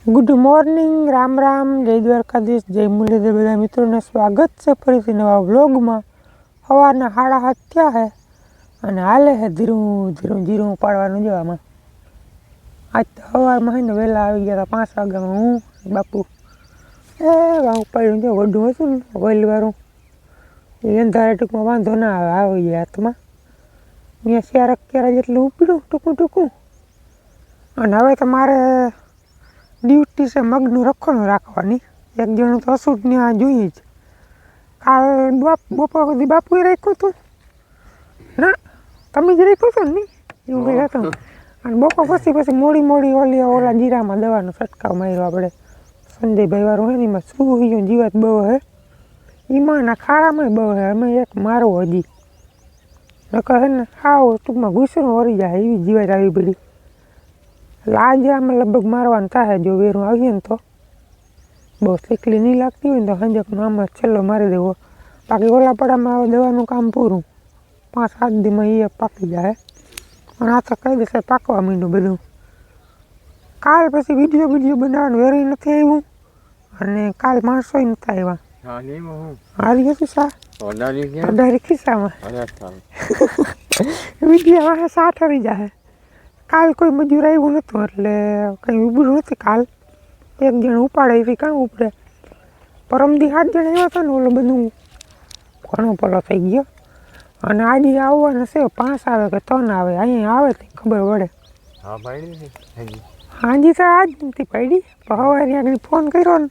Good morning, Ram Ram, જય દ્વારકાધીશ, જય મુરલીધર. બધા મિત્રોને સ્વાગત છે ફરીથી નવા વ્લોગમાં. સવારના 7:30 થયા છે અને હાલે છે ધીરું ધીરું જીરું પાડવાનું જવામાં. આજ તો સવારમાં છે ને વહેલા આવી ગયા હતા 5 વાગ્યામાં. હું બાપુ ઉપાડ્યું જો વડું હતું ને વહેલવાળું એ અંધારે ટૂંકમાં વાંધો ના આવે, આવી ગયા હાથમાં. અહીંયા ક્યારેક ક્યારેક જેટલું ઉપડ્યું ટૂંકું. અને હવે તો મારે ડ્યુટી છે મગનું રખોનું રાખવાની. એક જણું તો અસૂટ ત્યાં જોઈએ જ. કાલ બપોર સુધી બાપુએ રાખ્યું હતું ના, તમે જ રાખ્યું હતું ને એવું કંઈ હતું. અને બપોર પછી મોડી ઓલા જીરામાં દવાનો છંટકાવ માર્યો આપણે. સંજયભાઈ વાળું હોય ને એમાં શું જીવાત બહુ હે, એમાંના ખાડામાં બહુ હે. અમે એક મારો હજી નકર હે ને આવો ટૂંકમાં ઘૂસરું વળી જાય એવી જીવાત આવી પડી. એટલે આજે અમે લગભગ મારવાનું થાય. જો વેરું આવીએ ને તો બહુ શીકલી નહીં લાગતી હોય ને તો સંજકનો આમાં છેલ્લો મારી દેવો. બાકી ઓલા પડામાં દવાનું કામ પૂરું, 5-7 દીમાં એ પાકી જાય. અને આ તો કઈ દિવસે પાકવા માંડ્યું બધું. કાલ પછી વિડીયો બનાવવાનું વેરું નથી આવ્યું અને કાલ માણસો નથી આવ્યા. હારી હતું સા અઢારી ખિસ્સામાં વિડીયો વાહ 60 આવી જાય. કાલ કોઈ મજૂર આવ્યું નહોતું એટલે કંઈ ઉભું નથી. કાલ એક જણ ઉપાડે એવી કાં ઉપડે. પરમદી 8 જણ આવ્યા હતા ને, ઓલો બધું ઘણો પલો થઈ ગયો. અને આજે આવવાના છે 5 આવે કે 3 આવે, અહીંયા આવે તો ખબર પડે. હાજી તો આજ નથી પાડી, સવારે આગળ ફોન કર્યો ને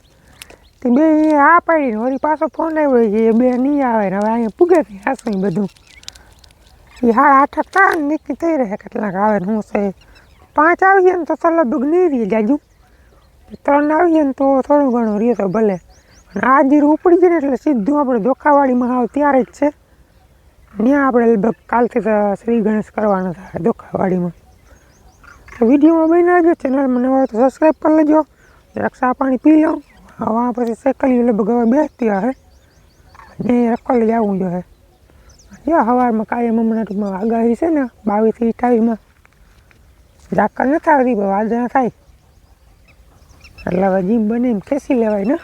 તે બે આ પાડીને વળી પાછો ફોન આવ્યો કે એ બે નહીં આવે ને હવે અહીંયા પૂગે થઈ હાસું બધું. એ 8 થાય ને નક્કી થઈ રહે કેટલાક આવે ને. હું છે 5 આવીએ ને તો લગભગ નહીં રહીએ જાજુ, 3 આવીએ ને તો થોડું ઘણું રહીએ તો ભલે. અને આ જીરું ઉપડી જાય ને એટલે સીધું આપણે ધોખાવાડીમાં આવ ત્યારે જ છે. ત્યાં આપણે લગભગ કાલથી તો શ્રી ગણેશ કરવાના થાય ધોખાવાડીમાં. તો વિડીયોમાં બની આવજો, ચેનલમાં નવા તો સબસ્ક્રાઈબ કરી લેજો. જરાક ચા પાણી પી લઉં. હવે પછી સેકલી લગભગ હવે બેસતી હશે ને રખોલી જવું જોઈએ. સવારમાં કાયમ હમણાં ટૂંકમાં આગાહી છે ને 22 થી 28માં ઝાકળ નથી આવતી પણ વાદળા થાય એટલે હવે જીમ બને એમ ખેંચી લેવાય ને.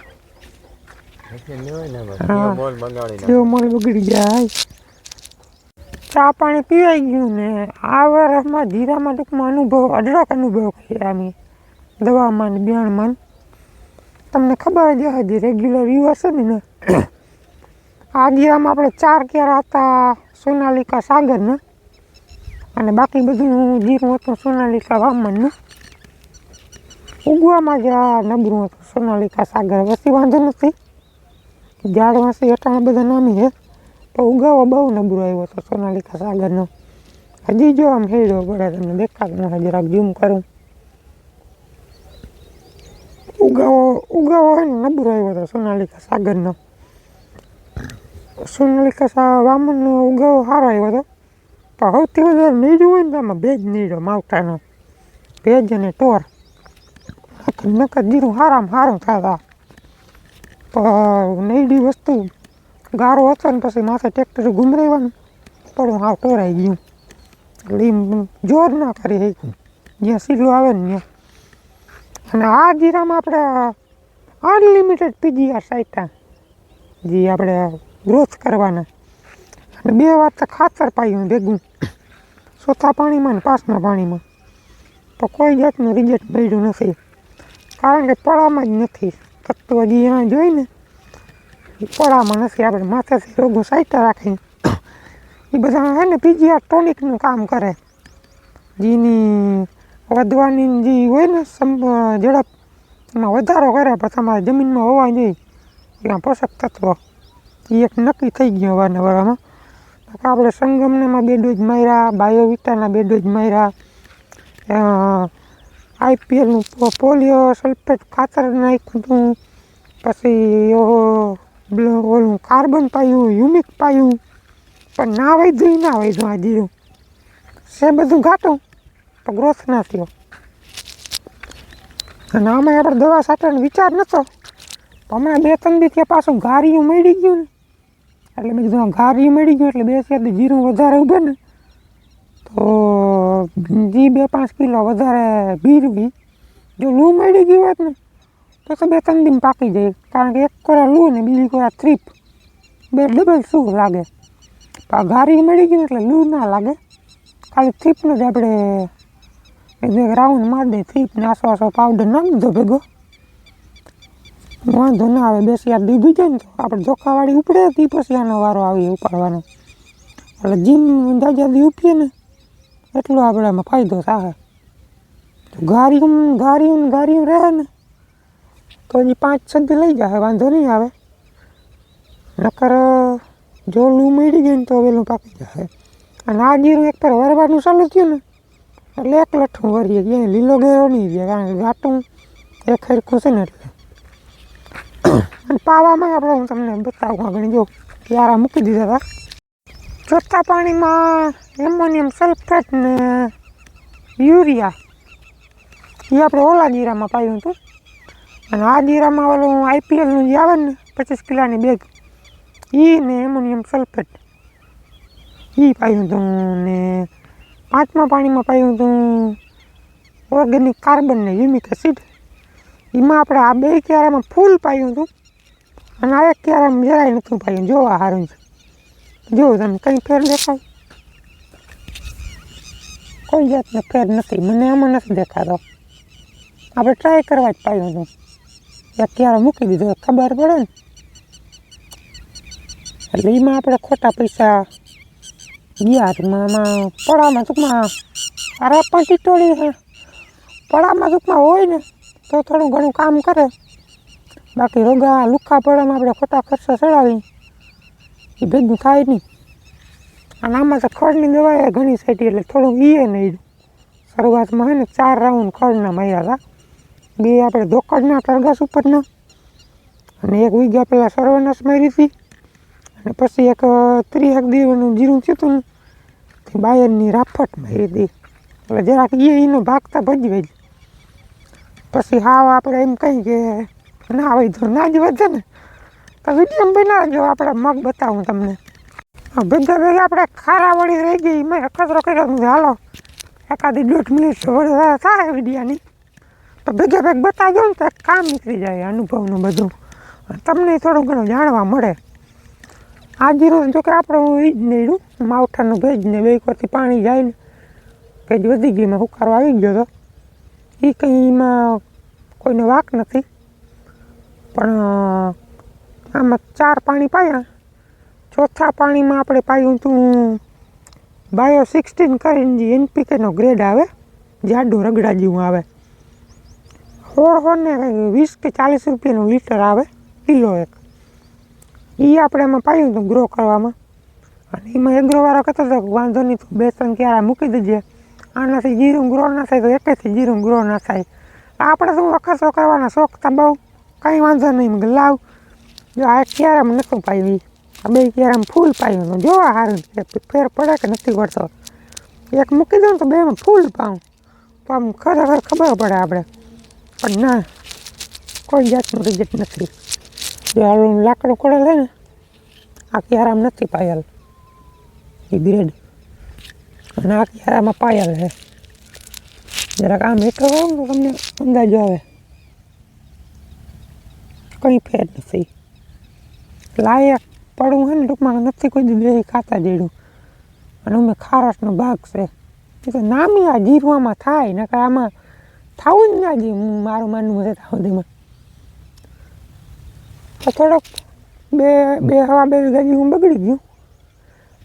જેવો મોલ બગડી જાય. ચા પાણી પીવાઈ ગયું ને આ વર્ષમાં જીરામાં ટૂંકમાં અઢળક અનુભવ કરીએ અમે દવામાં ને બિયાણમાં. તમને ખબર જ હશે રેગ્યુલર વ્યુઅર છે ને. આ જીરામાં આપણે 4 ક્યારા હતા સોનાલિકા સાગરના અને બાકી બધું જીરું હતું સોનાલિકા વામનનું. ઉગવામાં જ આ નબળું હતું સોનાલિકા સાગર. વસ્તી વાંધો નથી, ઝાડવાસી અટાણા બધા નામી છે તો ઉગાવો બહુ નબળો આવ્યો હતો સોનાલિકા સાગરનો. હજી જો આમ હેડો પડે તમને દેખાતો નથી, જરાક ઝૂમ કરું. ઉગાવો હોય ને નબળો આવ્યો હતો સોનાલિકા સાગરનો. સોનાલિકા વામનનો ઉગાવો સારો આવ્યો હતો પણ સૌથી વધારે નીડું હોય ને આમાં ભેજ નીડો માવઠાનો ભેજ અને ટોર નકર જીરું સારું થતા. પણ નઈડી વસ્તુ ગારો હતો ને પછી માથે ટ્રેક્ટર ઘૂમરાવ્યું પણ હાવ ટોરાઈ ગયું. એટલે એમ જોર ના કરી શક્યું જ્યાં સીલું આવે ને ત્યાં. અને આ જીરામાં આપણે અનલિમિટેડ પીજીઆર સાઈટા જે આપણે ગ્રોથ કરવાના અને 2 વાર તો ખાતર પાયું ભેગું, ચોથા પાણીમાં ને 5મા પાણીમાં. તો કોઈ જાતનું રિઝલ્ટ મળ્યું નથી કારણ કે પડામાં જ નથી તત્વ જે એમાં જોઈ ને એ પડામાં નથી. આપણે માથેથી રોગો સાઈટા રાખીને એ બધા હે ને પીજીઆર ટોનિકનું કામ કરે. જેની વધવાની જે હોય ને ઝડપ એમાં વધારો કરે પણ તમારે જમીનમાં હોવા જોઈએ એમાં પોષક તત્વ એ એક નક્કી થઈ ગયો વારંવારમાં. આપણે સંગમનેમાં 2 ડોઝ માર્યા, બાયોવિટાના 2 ડોઝ માર્યા, IPLનું પોલિયો સલ્ફેટ ખાતર નાખ્યું હતું, પછી ઓલું કાર્બન પાયું, યુમિક પાયું, પણ ના વધ્યું આ જીરું છે બધું ઘાટું તો ગ્રોથ ના થયો. અને આમાં આપણે દવા છાંટવાનો વિચાર નહોતો. હમણાં 2-3 દી ત્યાં પાછું ગારિયું મળી ગયું ને એટલે મેં કીધું ગારિયું મળી ગયું એટલે 2-4 જીરું વધારે ઉભે ને તો જે 2-5 કિલો વધારે ભીરવી જો લૂ મળી ગઈ હોત ને તો 2-3 દિન પાકી જાય, કારણ કે એક કોરા લૂ ને બીજી કોરા થ્રીપ, બે ડબલ શું લાગે. પણ ઘારી મળી ગઈ એટલે લૂ ના લાગે, ખાલી થ્રીપને જ આપણે એક રાઉન્ડ મારી દઈએ. થ્રીપને આસો પાવડર નાખી દીધો ભેગો, વાંધો ના આવે. 2-4 દીધું જાય ને તો આપણે જોખાવાળી ઉપડે તે પછી આનો વારો આવીએ ઉપાડવાનો. એટલે જીમ જાજાદી ઉપીએ ને એટલો આપણે આમાં ફાયદો થાય. ગારીયું રહે ને તો હજી 5-6 દી લઈ જાય, વાંધો નહીં આવે. નકર જો લૂ મળી ગઈ ને તો વહેલું પાકી જાય. અને આ જીરું એક પર વરવાનું ચાલુ થયું ને એટલે એક લઠ્ઠું વરીએ, ક્યાંય લીલો ઘેરો નહીં રહે, કારણ કે ઘાટું એક હરખું છે ને એટલે. અને પાવામાં આપણે હું તમને બતાવું આગળ. જો ક્યારા મૂકી દીધા હતા. ચોથા પાણીમાં એમોનિયમ સલ્ફેટ ને યુરિયા એ આપણે ઓલા જીરામાં પાયું હતું. અને આ જીરામાં ઓલું IPLનું જે આવે ને 25 કિલોની બેગ, એ ને એમોનિયમ સલ્ફેટ એ પાયું હતું. ને 5મા પાણીમાં પાયું હતું ઓર્ગેનિક કાર્બન ને હ્યુમિક એસિડ. એમાં આપણે આ 2 ક્યારામાં ફૂલ પાયું હતું અને આ 1 ક્યારામાં જરાય નહોતું પાયું. જોવા સારું છે. જો તમે કંઈ ફેર દેખાય? કોઈ જાતનો ફેર નથી, મને આમાં નથી દેખાતો. આપણે ટ્રાય કરવા જ પાયું હતું. 1 ક્યારો મૂકી દીધો, ખબર પડે ને. એટલે એમાં આપણે ખોટા પૈસા ગયા. આમાં પડામાં ટૂંકમાં અરે પણ ટીટોળી છે, પડામાં ટૂંકમાં હોય ને તો થોડું ઘણું કામ કરે. બાકી રોગા લુખા પડામાં આપણે ખોટા ખર્ચા ચડાવી એ ભેગું થાય નહીં. અને આમાં તો ખડની દવા ઘણી સાઈટી એટલે થોડું એ નહીં. શરૂઆતમાં હોય ને 4 રાઉન્ડ ખડના માર્યા હતા. 2 આપણે ધોકડના તરગાસ ઉપરના અને 1 વીઘા પહેલાં સર્વનાશ મારી હતી. અને પછી એક 30 દિવસનું જીરું થયું હતું ને તે બાયરની રાફટ મારી હતી. એટલે જરાક એનો ભાગતા ભજવે જ. પછી હાવ આપણે એમ કહી કે ના હોય તો ના જ વધે ને તો વિડીયો બનાવજો. આપણે મગ બતાવું તમને. ભેગા આપણે ખારાવાળી રહી ગઈ, મેં કચરો કર્યો. હાલો એકાદી 1.5 મિનિટ વડે થાય વિડીયાની તો ભેગ બતાવજો ને તો કામ નીકળી જાય અનુભવનું બધું. તમને થોડું ઘણું જાણવા મળે. આ જીરું જો કે આપણું એ જ નહીં, માવઠાનું ભેજ ને 2 વખતથી પાણી જાય ને ભેજ વધી ગઈ, એમાં હુકારો આવી ગયો હતો. એ કંઈ એમાં કોઈને વાંક નથી. પણ આમાં 4 પાણી પાયા. ચોથા પાણીમાં આપણે પાયું હતું બાયો 16 કરીને જે NPKનો ગ્રેડ આવે, જાડું રગડા જેવું આવે. હોળને 20 કે 40 રૂપિયાનું લીટર આવે કિલો એક. એ આપણે એમાં પાયું હતું ગ્રો કરવામાં. અને એમાં એગ્રોવાળો કહેતો હતો કે વાંધો નહીં, તું 2-3 ક્યારા મૂકી દેજે, આનાથી જીરું ગ્રો ના થાય તો એકેથી જીરું ગ્રો ના થાય. આપણે શું અખસો કરવાના શોખ હતા બહુ, કંઈ વાંધો નહીં. લાવ જો આ 1 ક્યારામાં નહોતું પાયું, આ 2 ક્યારામાં ફૂલ પાયું. જોવા સારું ફેર પડે કે નથી પડતો. 1 મૂકી દઉં તો 2માં ફૂલ પાઉં તો આમ ખરેખર ખબર પડે આપણે. પણ ના, કોઈ જાતનું રિઝલ્ટ નથી. જો આલું લાકડું કોડે લે ને આ ક્યારામાં નથી પાયેલ એ ગ્રેડ, અને આ ક્યારામાં પાયેલ છે. જરાક આમ હેઠો હોય તો તમને અંદાજો આવે. કંઈ ફેર નથી. લાયક પડવું હોય ને ટૂંકમાં નથી કોઈ દી ખાતા જેડું. અને અમે ખારસનો ભાગ છે એ તો નામી આ જીરવામાં થાય, નકર આમાં થવું જ ના જે મારું માનવું છે ત્યાં સુધીમાં. તો થોડોક 2 વીઘા જેવું બગડી ગયું.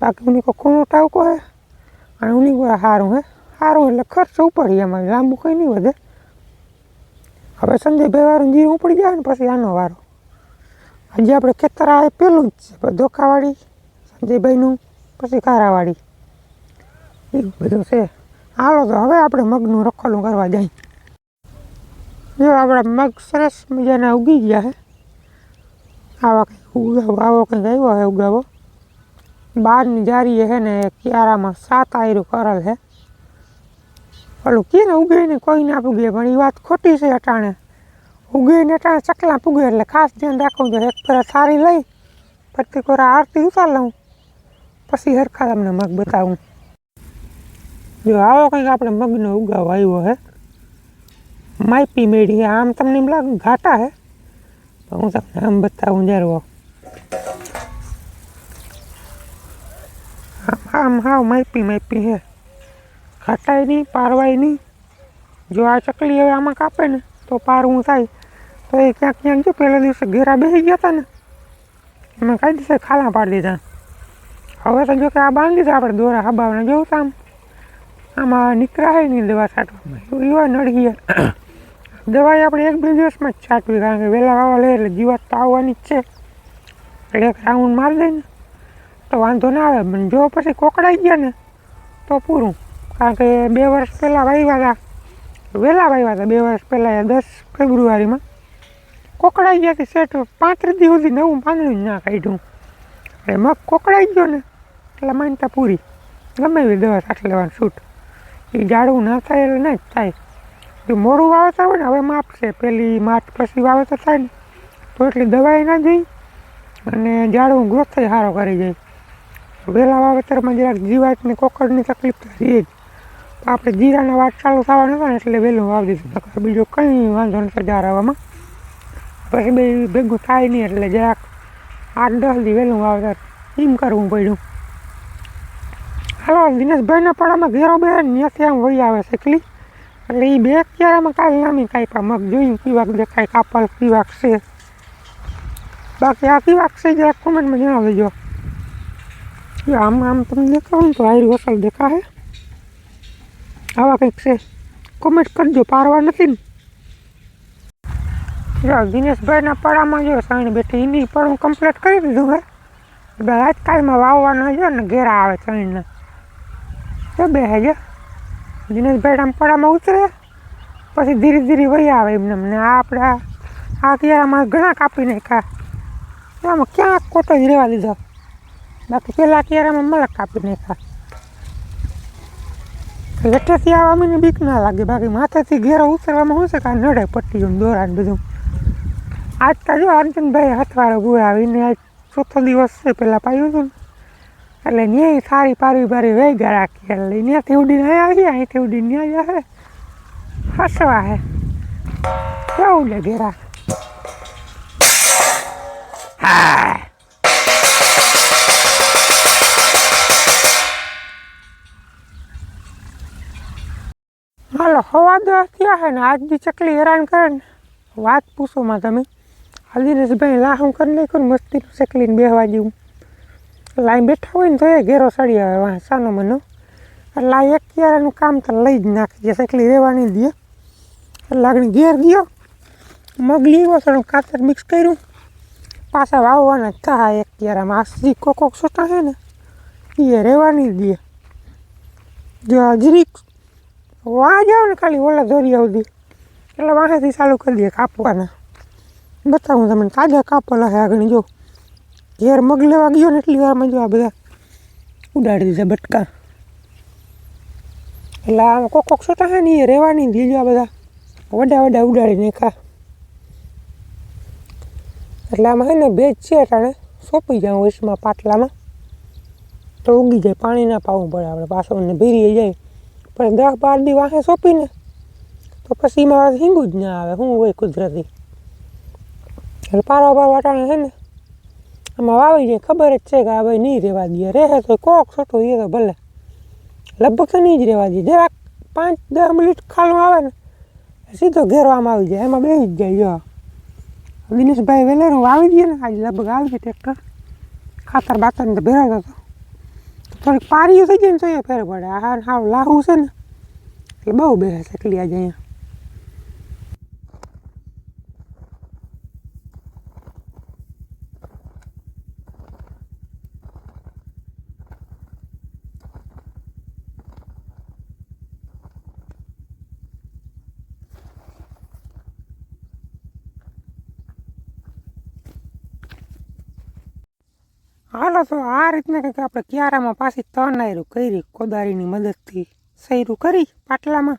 બાકી ઉની કોઈ ખૂણો ટાવકો હે અને ઉની કોઈ સારું હે. સારું એટલે ખર્ચ ઉપડી એમાં, લાંબુ કંઈ નહીં વધે. હવે સંજયભાઈ વાળું જીરું ઉપડી જાય ને પછી આનો વારો. હજી આપણે ખેતર આવે પેલું જ છે, ધોકાવાળી સંજયભાઈનું, પછી કારાવાળી, એવું બધું છે. હાલો તો હવે આપણે મગનું રખોલું કરવા જાય. જો આપણા મગ સરસ મજાના ઉગી ગયા છે. આવા કંઈક ઉગાવો, આવો કંઈક આવ્યો છે ઉગાવો. બહારની જારી છે ને ક્યારામાં 7 આયરું કરેલ છે. ઓલું કે ને ઉગે ને કોઈ ના પૂગે, પણ એ વાત ખોટી છે. અટાણે ઉગે ને અટાણે ચકલા પૂગે, એટલે ખાસ ધ્યાન રાખવું જોઈએ. એક પર સારી લઈ પછી કોરા આરતી ઉતાર લઉં પછી હરખા તમને મગ બતાવું. જો આવો કંઈક આપણે મગનો ઉગાવો આવ્યો છે. માઇપી મેળી. આમ તમને એમ લાગે ઘાટા હે, પણ હું તમને આમ બતાવું જરવો. આમ હાવ માઇપી હે, ઘાટાય નહીં પારવાય નહીં. જો આ ચકલી હવે આમાં કાપે ને તો પારવું થાય. તો એ ક્યાંક જો પહેલા દિવસે ઘેરા બેસી ગયા હતા ને એમાં કઈ દિવસે ખાલા પાડી દીધા. હવે તો જો કે આ બાંધી દીધા આપણે દોરા હબાવને જોઉં તો આમાં નીકળ્યા હોય નહીં દવા છાંટવામાં એવા નળીએ. દવાઈ આપણે 1-2 દિવસમાં જ છાંટવી, કારણ કે વહેલા વાવા લે એટલે જીવાત તો આવવાની જ છે. એટલે એક રાઉન્ડ મારી દે ને તો વાંધો ના આવે. પણ જો પછી કોકડાઈ ગયા ને તો પૂરું. કારણ કે 2 વર્ષ પહેલાં વાવ્યા હતા, વહેલા વાવ્યા હતા 2 વર્ષ પહેલાં 10 ફેબ્રુઆરીમાં કોકડાઈ ગયા હતી. સેટ 35 દિવસ સુધી નવું પાંદડું જ ના કાઢ્યું. એટલે મગ કોકડાઈ ગયો ને એટલે માનતા પૂરી. ગમે એવી દવા છાંટી લેવાનું છૂટ. એ જાડવું ના થાય એટલે ના જ થાય. જો મોડું વાવેતર હોય ને હવે માપશે, 1 માર્ચ પછી વાવેતર થાય ને તો એટલી દવાઈ ના જઈ અને જાડવું ગ્રોથ સારો કરી જાય. વહેલા વાવેતરમાં જરાક જીવાતની કોકડની તકલીફ રહી જ. આપણે જીરાના વાટ ચાલુ થવાના હતા ને એટલે વહેલું વાવી દીધું. બીજો કંઈ વાંધો નથી જારવામાં. પછી બે ભેગું થાય નહીં એટલે જરાક 8-10 દી વહેલું વાવેતર એમ કરવું પડ્યું. હાલો દિનેશભાઈના પડામાં ઘેરો બે ત્યાંથી આમ વહી આવે શકલી. એટલે એ 2 ક્યારામાં કાલ નામી કાપ્યા મગ. જોયું પીવાક દેખાય, કાપલ પીવાક છે. બાકી આ પીવાક છે જરાક કોમેન્ટમાં જણાવી દેજો. આમ તમને દેખાવું ને તો આયરી વસલ દેખાય. આવા કંઈક છે, કોમેન્ટ કરજો. પારવા નથી ને. જો દિનેશભાઈના પડામાં જો સાઈન બેઠી એની પણ હું કમ્પ્લીટ કરી દીધું હે. આજકાલમાં વાવવાના જો ને ઘેરા આવે સાઈનના જો બે હે. જો દિનેશભાઈ આમ પડામાં ઉતરે પછી ધીરે ધીરે વહી આવે એમને. ને આપણે આ ક્યારામાં ઘણા કાપી નાખ્યા. આમાં ક્યાંક કોટો જ રહેવા દીધો. બાકી પહેલાં ક્યારામાં મલક કાપી નાખ્યા. વેઠેથી આવવા મને બીક ના લાગે. બાકી માથેથી ઘેરો ઉતરવામાં શું છે કે આ નડે પટ્ટીઓ દોરા ને બધું. આજ તો જો અર્જુનભાઈ હથવારો ગુરાવીને આજ 4થો દિવસ છે પહેલાં પાયું હતું ને એટલે ન્યાય સારી પારી વેગા રાખી. એટલે ત્યાંથી ઉડીને આવી, અહીંથી ઉડીને ન્યાય હે હસવા હે કેવું લે ઘેરા. હા હાલો હવા 10 થયા હે ને આજની ચકલી હેરાન કરે ને વાત પૂછોમાં તમે. દિનેશભાઈ લાહું કરી નાખ્યું ને મસ્તીનું ચકલીને બેહવા જેવું. લાઈ બેઠા હોય ને તો એ ઘેરો સડી આવે વાહ સાનો મનો. એટલે આ એક ક્યારાનું કામ તો લઈ જ નાખી જે ચકલી રહેવાની દે. એટલે આગળ ઘેર ગયો મગ લીવો થોડું કાતર મિક્સ કર્યું. પાછા વાવવાના જ થાય એક ક્યારામાં. આસજી કોક છોટા છે ને એ રહેવાની જ દે. જો જરીક વાહ જાઓ ને ખાલી ઓલા દોરિયા સુધી એટલે વાંહેથી ચાલુ કરી દે કાપવાના. બતાવું તમને તાજા કાપેલા છે આગળ. જો ઘેર મગ લેવા ગયો ને એટલી વારમાં જો આ બધા ઉડાડી દીધા બટકા. એટલે આમ કોક છોટા છે ને એ રહેવાની દીજો. આ બધા વડા ઉડાડી નાખા. એટલે આમાં છે ને ભેજ છે અટાણે સોંપી જાઉં વૈશમાં પાટલામાં તો ઉગી જાય. પાણી ના પાવું પડે આપણે પાછો ને ભીરી જાય. પણ 10-12 દી વાંહે સોંપીને તો પછી એમાં હિંગું જ ના આવે. શું હોય કુદરતી. એટલે પારવા વાટાણે છે ને આમાં વાવી જાય. ખબર જ છે કે આ ભાઈ નહીં રહેવા દે. રહે તો કોક છોટું એ તો ભલે, લગભગ તો નહીં જ રહેવા દે. જરાક 5-10 મિનિટ ખાલું આવે ને સીધો ઘેરો આમ આવી જાય. એમાં બેસી જ જાય. જો દિનેશભાઈ વેલેરું વાવી દે ને આજે લગભગ આવી જાય ટ્રેક્ટર. ખાતર બાતરને તો ભેરાતો હતો. થોડીક પારીઓ થઈ જાય ને તો એ ફેર પડે. આ હાવ લાહું છે ને એટલે બહુ બેસે ચકલી આજે અહીંયા. હાલો તો આ રીતના કંઈક આપણે ક્યારામાં પાછી તનાયરું કરી કોદાળીની મદદથી સૈરું કરી પાટલામાં.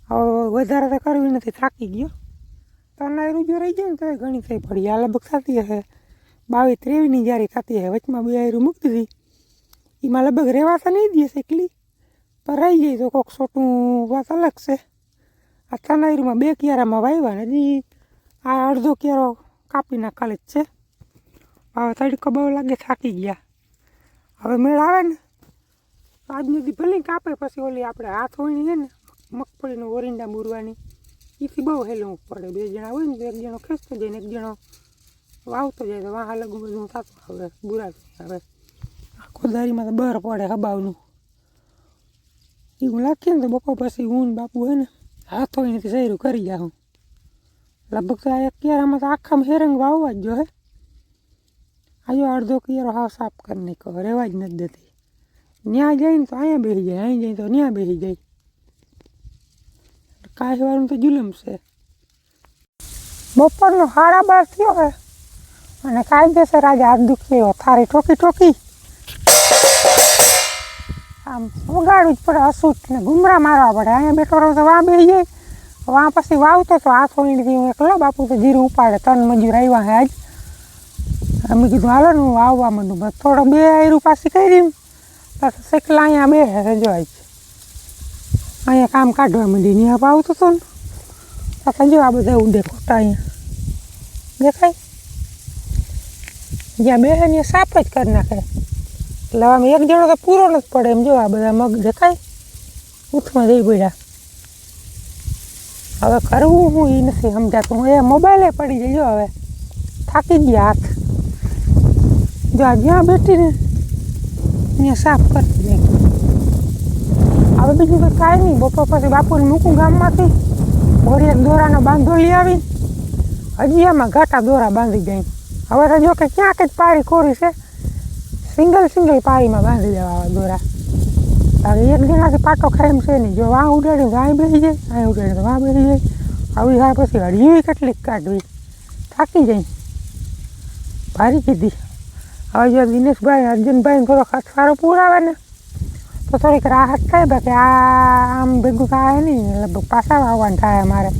હવે વધારે તો કરવી નથી, થાકી ગયો. તનાયરું જો રહી જાય ને તો ઘણી થઈ પડી. આ લગભગ થતી હશે 22-23ની જારી થતી હશે. વચમાં 2 આયરું મૂકી દીધી. એમાં લગભગ રહેવા તો નહીં દે એકલી, પણ રહી જાય તો કોઈક છોટું વાત અલગ છે. આ તનાઈરમાં 2 ક્યારામાં વાવ્યા ને હજી આ અડધો ક્યારો કાપી નાખેલ જ છે. હવે તડકો બહુ લાગે, થાકી ગયા. હવે મેળ આવે ને આજની દી ભલે કાપે, પછી ઓલી આપણે હાથ હોય છે ને મગફળીનું ઓરિંડા મૂરવાની, એથી બહુ હેલું પડે. 2 જણા હોય ને તો એક જણો ખેંચતો જાય ને એક જણો વાવતો જાય, તો વાહ લગું બધું થતું. હવે બુરાતું હવે કોદારીમાં તો બહાર પડે હબાવનું એવું લાગીએ ને તો બપોર પછી હું બાપુ હોય ને હાથ હોય નથી સહેરું કરી જાઉં. લગભગ તો આ એક ક્યારામાં તો આખામાં હેરંગ વાવવા જ જો હે. આજો અડધો ક્યારો હાવ સાફ કરી નાખ્યો, રહેવા જ નથી દેતી. ત્યાં જઈને તો અહીંયા બેસી જાય, અહીં જાય તો ત્યાં બેસી જાય. કાંઈવાળું તો જુલમ છે. બપોરનો 12:30 થયો હે અને કાયદેસર આજે હાથ દુખ્યો થારી ઠોકી આમ વગાડવું જ પડે, હસું જ ને ઘૂમરા મારવા પડે. અહીંયા બેઠો રહો તો વાં બેસી જાય, વાં પછી વાવતો તો હાથ હોળીથી હું એકલો. બાપુ તો જીરું ઉપાડે, 3 મજૂર આવ્યા હે આજ. અમે કીધું હાલો ને હું વાવવા માંડું. બસ થોડો 2 આયરું પાછી કરી પછી શેકલા અહીંયા બેસે જો આજ અહીંયા કામ કાઢવા માંડી. ત્યાં વાવતો હતો ને પાછા જો આ બધા ઉડે ખોટા અહીંયા દેખાય. જ્યાં બેસે ત્યાં સાફ જ કરી નાખે. એટલે આમ એક જણો તો પૂરો નથી પડે એમ. જો આ બધા મગ દેખાય ઉથમાં જઈ પડ્યા. હવે કરવું હું એ નથી સમજાતું. હું એ મોબાઈલે પડી જાય. જો હવે થાકી ગયા હાથ. જો આ જ્યાં બેઠીને ત્યાં સાફ કરી નાખ્યું. હવે બીજું તો કાંઈ નહીં. બપોર પછી બાપુને મૂકું ગામમાંથી, વળી એક દોરાનો બાંધો લઈ આવી. હજી આમાં ઘાટા દોરા બાંધી જાય. હવે તો જો કે ક્યાંક જ પારી કોરી છે, સિંગલ પારીમાં બાંધી દેવા દોરા. હવે એક જણાથી પાટો ખાય એમ છે નહીં. જો વાં ઉડાડી તો અહીં બેસી જાય, અહીં ઉડાડી તો વાં બેસી જાય. આવી હા પછી હળીવી કેટલીક કાઢવી, થાકી જાય. ભારી કીધી. હવે જો દિનેશભાઈ અર્જુનભાઈને થોડોક અથવારો પૂરાવે ને તો થોડીક રાહત થાય. બાકી આ આમ ભેગું થાય નહીં. લગભગ પાછા વાવવાનું થાય અમારે.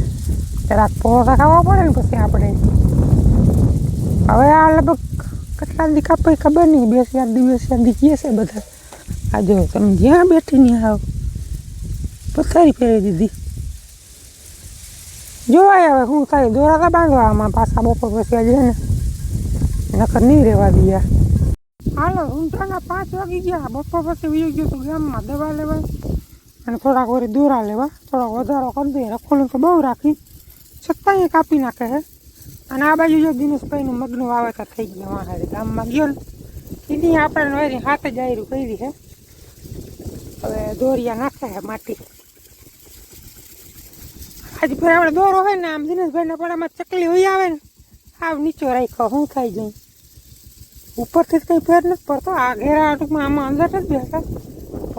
જરાક પોરો ખાવા પડે ને પછી આપણે. હવે આ લગભગ કેટલા દી કાપી ખબર નહીં, 2-4 દિવસ દી કહે છે બધા. આ જો તમે જ્યાં બેઠી ને આવ પથારી ફેરવી દીધી. જોવાય હવે શું થાય. દોરા તો બાંધવામાં પાછા બપોર પછી આજે ને નકર નહીં રહેવા દઈએ. હાલો ઊંઘાના 5 વાગી ગયા. બપોર પછી વી ગયો તો ગામમાં દવા લેવા અને થોડાક વળી દોરા લેવા. થોડોક વધારો કરી દઈએ. રખોલું તો બહુ રાખી છતાંય કાપી નાખે છે. અને આ બાજુ જો દિનેશભાઈનું મગનું વાવેતર થઈ ગયું. વાહ ગામમાં ગયો ને એની આપણે વળી હાથે જ આયરું કરી છે. હવે દોરિયા નાખે છે માટી. આજે ફેર આપણે દોરો હોય ને આમ દિનેશભાઈના પડામાં ચકલી હોય આવે ને આવ નીચો રાખ્યો હું ખાઈ જાય. ઉપરથી જ કંઈ ફેર નથી પડતો. આ ઘેરા ટૂંકમાં આમાં અંદર નથી બેસતા.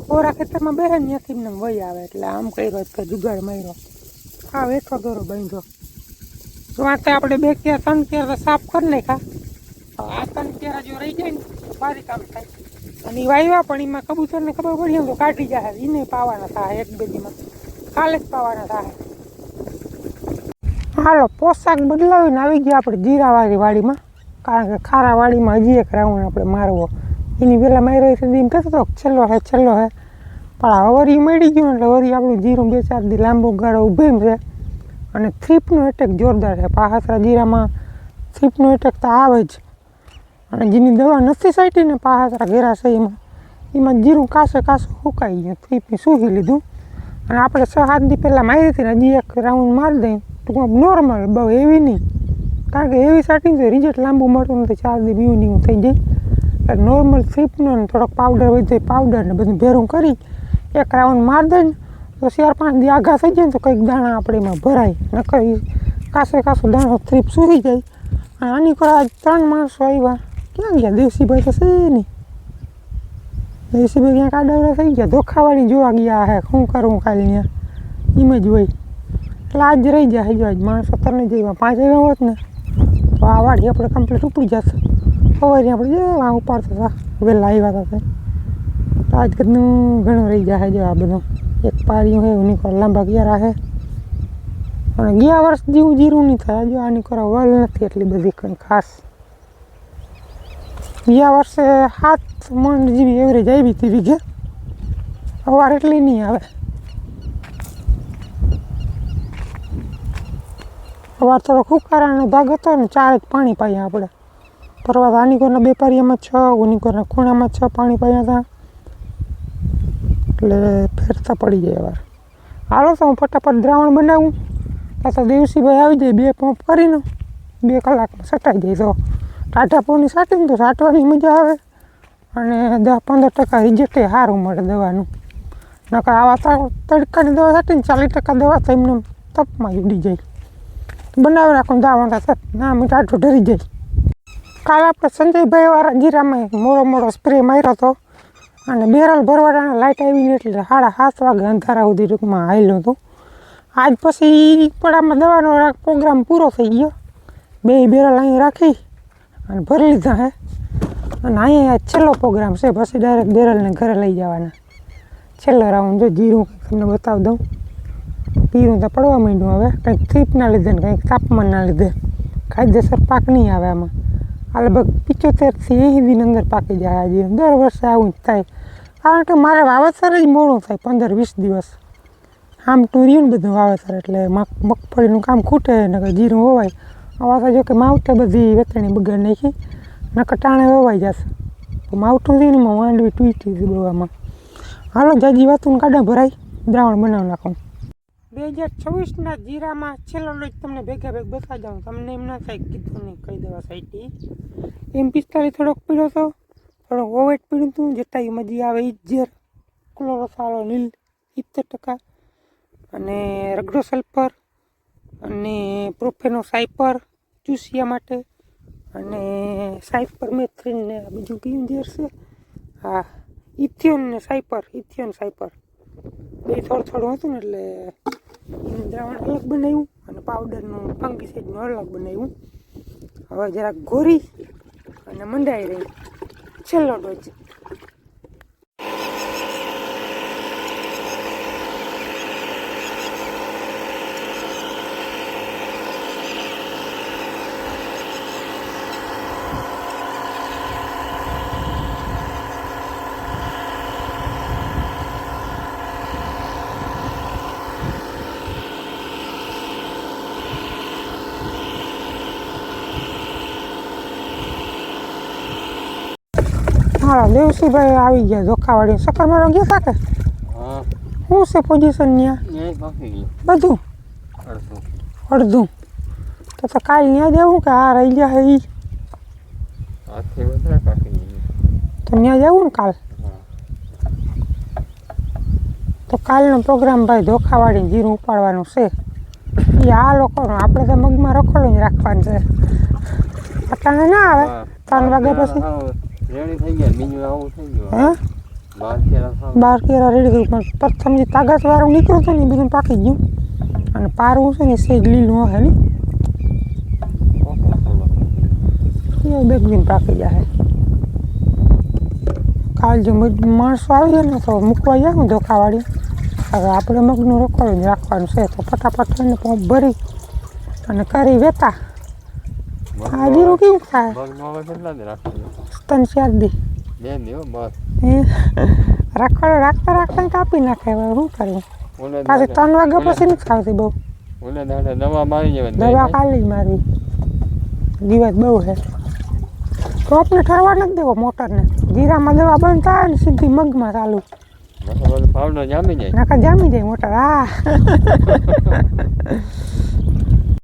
કોરા ખેતરમાં બેસે ને ત્યાંથી એમને વહી આવે. એટલે આમ કર્યો કે જુગાડ માર્યો. હા વેઠો દોરો બાંધ્યો. તો આ તો આપણે 2 ક્યાર 3 ક્યાર તો સાફ કરી નાખ્યા. આ 3 ક્યારા જો રહી જાય ને ભારી કામ થાય. અને એ વાવ્યા પણ એમાં કબૂતરને ખબર પડી એમ તો કાઢી જાય. એને પાવાના થાય 1-2 દીમાં, કાલે જ પાવાના થાય. હાલો પોશાક બદલાવીને આવી ગયા આપણે જીરાવાળી વાડીમાં. કારણ કે ખારા વાડીમાં હજી એક રાઉન્ડ આપણે મારવો. એની પહેલાં માર્યો છે એમ કહેતો હતો છેલ્લો હે. પણ આ વરી મળી ગયું એટલે વરી આપણું જીરું 2-4 દી લાંબો ગાળો ઊભેમ છે. અને થ્રીપનો એટેક જોરદાર છે. પાહાસરા જીરામાં થ્રીપનો એટેક તો આવે જ. અને જેની દવા નથી સાઈટી ને પાહાસરા ઘેરા છે એમાં જીરું કાસે સુકાઈ ગયું. થ્રીપની સૂકી લીધું. અને આપણે 6-7 દી પહેલાં મારી હતી ને હજી એક રાઉન્ડ મારી દઈએ. ટૂંકમાં નોર્મલ, બહુ એવી નહીં. કારણ કે એવી સાઈટિંગ તો રિઝલ્ટ લાંબુ મળતું નથી. 4 દી બીવું નહીં થઈ જાય. એટલે નોર્મલ થ્રીપનો ને થોડોક પાવડર હોય તો પાવડર ને બધું ભેરું કરી એક રાઉન્ડ મારી દઈએ ને તો 4-5 દી આઘા થઈ જાય ને તો કંઈક દાણા આપણે એમાં ભરાય. નકર કાસો દાણો થ્રીપ સૂકી જાય. અને આની પર આજ 3 માણસો આવ્યા. ક્યાં ગયા? દેવસીભાઈ તો છે નહીં. દેવસીભાઈ ક્યાંક આડાવડા થઈ ગયા. ધોખાવાળી જોવા ગયા હે. શું કરવું ખાલી ત્યાં એમ જ હોય. એટલે આજ રહી જાય. જો આજ માણસો 3 જ આવ્યા. 5 આવ્યા હોત ને તો આ વાડી આપણે કમ્પ્લીટ ઉપડી જશે. સવારે આપણે જે આ ઉપાડતા હતા વહેલા આવ્યા હતા. તો આજ કદનું ઘણું રહી જાય. જો આ બધું એક પારીયું હે એની પર લાંબા ક્યારા હે. અને ગયા વર્ષ જેવું જીરું નહીં થાય. જો આની કરો વલ નથી એટલી બધી કંઈ ખાસ. ગયા વર્ષે 7 મણ જેવી એવરેજ આવી હતી વીઘે. અવાર એટલી નહીં આવે. સવાર થોડો ફૂકારાનો ભાગ હતો ને 4 જ પાણી પાયા આપણે. પરવા રાનીકોરના 2 પારિયામાં 6, ઉનીકોરના ખૂણામાં 6 પાણી પાયા હતા. એટલે ફેરતા પડી જાય વાર. હાલો તો હું ફટાફટ દ્રાવણ બનાવું. તો દેવસીભાઈ આવી જાય 2 પંપ કરીને 2 કલાકમાં સટાઈ જાય. તો ટાઢા પોની સાટીને તો સાટવાની મજા આવે અને 10-15% રિઝલ્ટ સારું મળે દવાનું. નકર આવા તડકાની દવા સાટીને 40% દવા તો એમને તપમાં ઉડી જાય. બનાવી રાખો દાવણ ના મેં ટાઢું ડરી જાય. કાલે આપણે સંજયભાઈ વાળા જીરામાં મોડો સ્પ્રે માર્યો હતો અને બેરલ ભરવાડાના લાઇટ આવીને એટલે 7:30 વાગે અંધારા સુધી ટૂંકમાં હાલ્યો હતો. આજ પછી પડામાં દવાનો પ્રોગ્રામ પૂરો થઈ ગયો. 2 બેરલ અહીં રાખી અને ભરી લીધા હે. અને અહીંયા છેલ્લો પ્રોગ્રામ છે. પછી ડાયરેક્ટ બેરલને ઘરે લઈ જવાના. છેલ્લો રાઉન્ડ જો જીરું તમને બતાવી દઉં. પીરું તો પડવા માંડ્યું હવે. કંઈક થીપના લીધે ને કંઈક તાપમાનના લીધે કાયદેસર પાક નહીં આવે આમાં. આ લગભગ 75 થી 80 દિન અંદર પાકી જાય આ જીરું. દર વર્ષે આવું જ થાય. કારણ કે મારે વાવેતર જ મોડું થાય 15-20 દિવસ. આમ ટૂર્યું ને બધું વાવેતર એટલે મગફળીનું કામ ખૂટે ને જીરું વવાય. આવા તો જો કે માવઠે બધી વેતણી બગાડ નાખી નકર ટાણે વવાઈ જશે. તો માવઠું થયું ને એમાં માંડવી તૂટી હતી બવામાં. હાલો જાજી વાતું કાઢા ભરાય દ્રાવણ બનાવી નાખું. 2024ના જીરામાં છેલ્લો લોજ તમને ભેગા બતાવી દઉં. તમને એમ ના થાય કીધું નહીં કઈ દવા સાઈટી. M45 થોડોક પીળો હતો, થોડોક ઓવેટ પીળું હતું. જટાઈ મજી આવે ઇજેર ક્લોરોફાલો નીલ 70% અને રગડો સલ્ફર અને પ્રોફેનો સાઇપર ચૂસિયા માટે અને સાઇપર મેથ્રીન ને બીજું કયું ઝેર છે હા ઇથિયોન ને સાઇપર બે થોડું હતું ને એટલે એનું દ્રાવણ અલગ બનાવ્યું અને પાવડરનું ફંગીસાઇડનું અલગ બનાવ્યું. હવે જરાક ઘોરી અને મંડાઈ રહી. છેલ્લો ડોઝ. હા દેવસીભાઈ આવી ગયા ધોખાવાળી. સકર મારો ગયા હતા કે શું છે પોઝિશન ત્યાં બધું અડધું તો કાલ ત્યાં જવું કે આ રહી ગયા એ તો ત્યાં જવું ને કાલ. તો કાલનો પ્રોગ્રામ ભાઈ ધોખાવાળી જીરું ઉપાડવાનું છે. એ આ લોકોનો આપણે તો મગમાં રખોડું જ રાખવાનું છે. અત્યારે ના આવે 3 વાગ્યા પછી રેડી થઈ ગયા. બીજું આવું થઈ ગયું. હે 12 કેરા રેડી કર્યું પણ પ્રથમ જે તાકાત વાળું નીકળ્યું હતું ને બધું પાકી ગયું. અને પારવું છે ને સેજ લીલું હે ને એ 2 દિન પાકી જાય. કાલ જો માણસો આવી ને તો મૂકવા જાય ને ધોખાવાળી. હવે આપણે મગનું રખોડું જ રાખવાનું છે. તો ફટાફટ એને પંપ ભરી અને કરી વેતા. આ જીરું કેવું થાય 3-4 દી રખોડું રાખતા કાપી નાખે. હવે શું કરવું પાછી 3 વાગ્યા પછી નથી ખાવતી બહુ. દવા કાલે જ મારી દિવસ બહુ છે. ટોપને ઠરવા નથી દેવો મોટરને. જીરામાં દવા બંધ થાય ને સીધી મગમાં ચાલુ નકા જામી જાય મોટર. હા